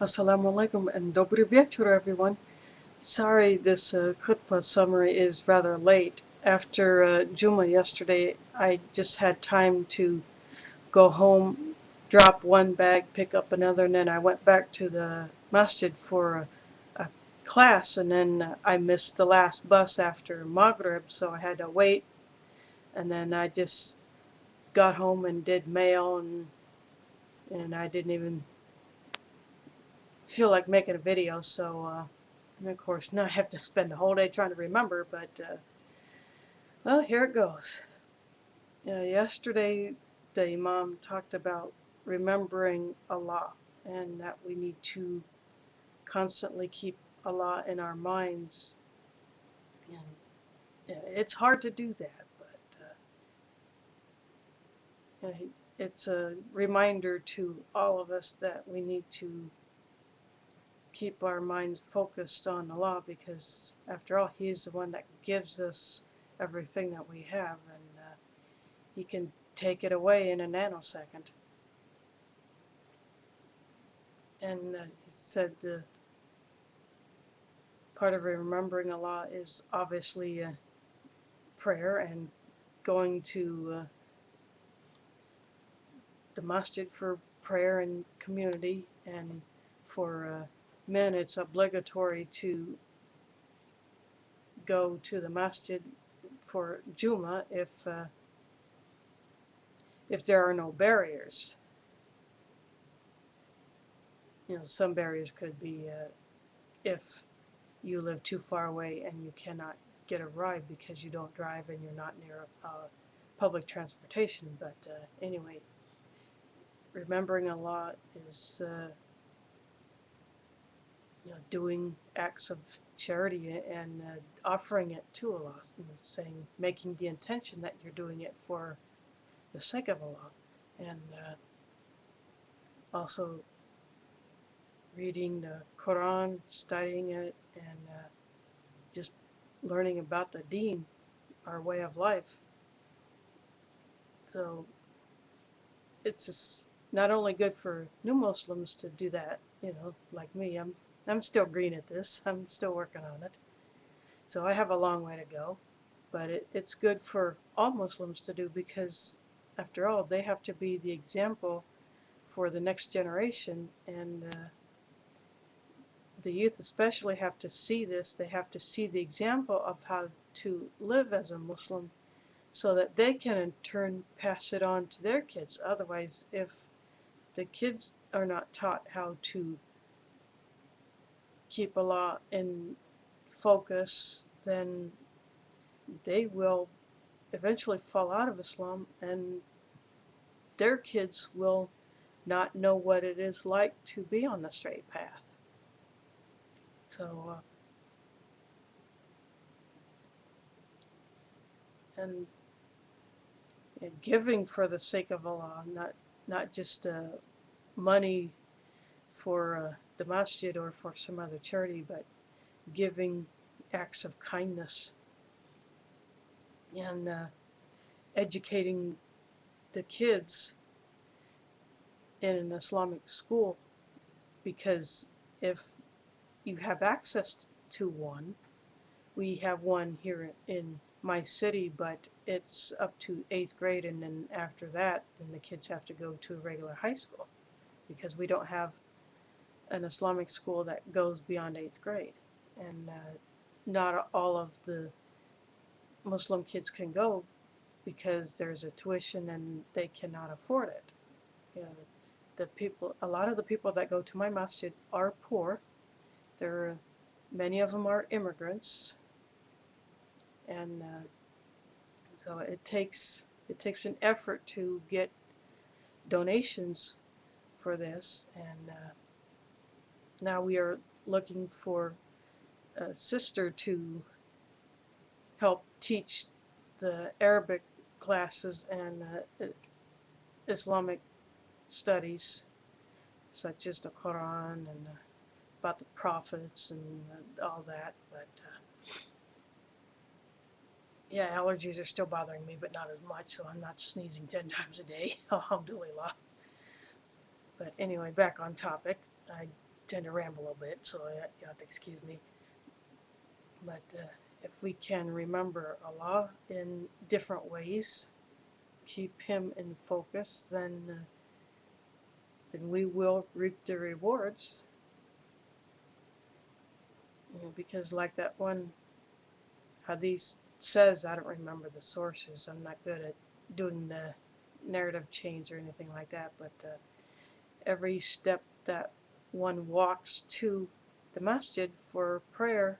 Assalamu alaikum and dobry вечер, everyone. Sorry this khutbah summary is rather late. After jumah yesterday, I just had time to go home, drop one bag, pick up another, and then I went back to the masjid for a class, and then I missed the last bus after Maghrib, so I had to wait, and then I just got home and did mail, and I didn't even feel like making a video, so and of course now I have to spend the whole day trying to remember, but well, here it goes. Yesterday the Imam talked about remembering Allah and that we need to constantly keep Allah in our minds, and it's hard to do that, but it's a reminder to all of us that we need to keep our minds focused on Allah, because after all He's the one that gives us everything that we have, and He can take it away in a nanosecond. And he said part of remembering Allah is obviously prayer and going to the masjid for prayer and community, and for men it's obligatory to go to the masjid for jumah if there are no barriers. Some barriers could be if you live too far away and you cannot get a ride because you don't drive and you're not near public transportation. But anyway, remembering Allah is doing acts of charity and offering it to Allah, and saying, making the intention that you're doing it for the sake of Allah, and also reading the Quran, studying it, and just learning about the deen, our way of life. So it's just not only good for new Muslims to do that, like me. I'm still green at this. I'm still working on it. So I have a long way to go. But it's good for all Muslims to do, because after all, they have to be the example for the next generation, and the youth especially have to see this. They have to see the example of how to live as a Muslim, so that they can in turn pass it on to their kids. Otherwise, if the kids are not taught how to keep Allah in focus, then they will eventually fall out of Islam, and their kids will not know what it is like to be on the straight path. So, and giving for the sake of Allah, not just money for the masjid or for some other charity, but giving acts of kindness, and educating the kids in an Islamic school, because if you have access to one, we have one here in my city, but it's up to 8th grade, and then after that, then the kids have to go to a regular high school, because we don't have an Islamic school that goes beyond 8th grade. And not all of the Muslim kids can go, because there's a tuition and they cannot afford it. You know, a lot of the people that go to my masjid are poor. Many of them are immigrants, and so it takes an effort to get donations for this. And now we are looking for a sister to help teach the Arabic classes and Islamic studies, such as the Quran and about the prophets and all that. But yeah, allergies are still bothering me, but not as much, so I'm not sneezing 10 times a day. Alhamdulillah. But anyway, back on topic. I tend to ramble a little bit, so you have to excuse me. But if we can remember Allah in different ways, keep Him in focus, then we will reap the rewards. Because like that one hadith says, I don't remember the sources. I'm not good at doing the narrative chains or anything like that, but every step that one walks to the masjid for prayer,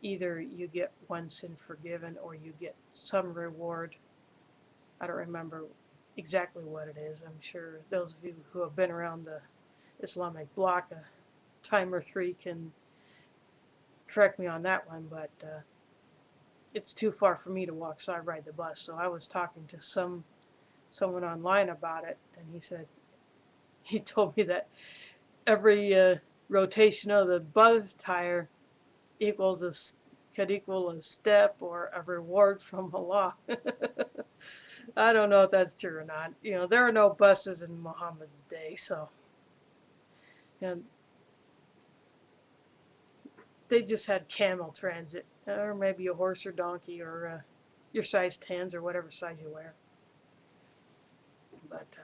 either you get one sin forgiven or you get some reward. I don't remember exactly what it is. I'm sure those of you who have been around the Islamic bloc a time or three can correct me on that one, but it's too far for me to walk, so I ride the bus. So I was talking to someone online about it, and he told me that every rotation of the bus tire could equal a step or a reward from Allah. I don't know if that's true or not. There are no buses in Muhammad's day, so and they just had camel transit, or maybe a horse or donkey, or your size 10s or whatever size you wear. But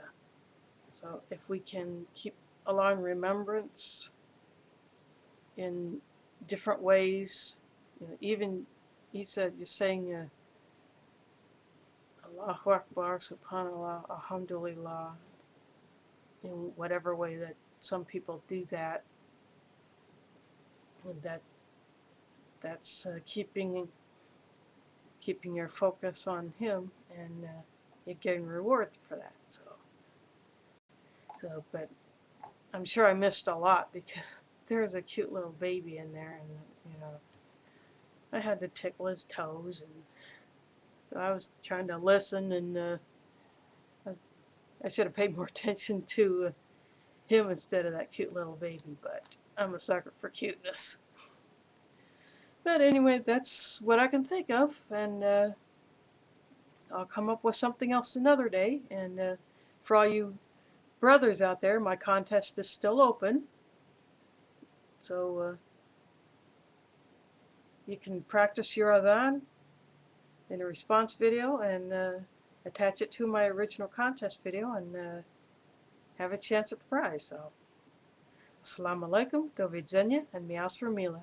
so if we can keep allowing remembrance in different ways, even he said just saying Allahu Akbar, Subhanallah, Alhamdulillah, in whatever way that some people do that, and that's keeping your focus on Him, and you're getting reward for that. But I'm sure I missed a lot because there's a cute little baby in there, and I had to tickle his toes, and so I was trying to listen, and I should have paid more attention to him instead of that cute little baby, but I'm a sucker for cuteness. But anyway, that's what I can think of, and I'll come up with something else another day. And for all you brothers out there, my contest is still open, so you can practice your adhan in a response video and attach it to my original contest video and have a chance at the prize. So, Assalamu alaikum, do widzenia, and miasra mila.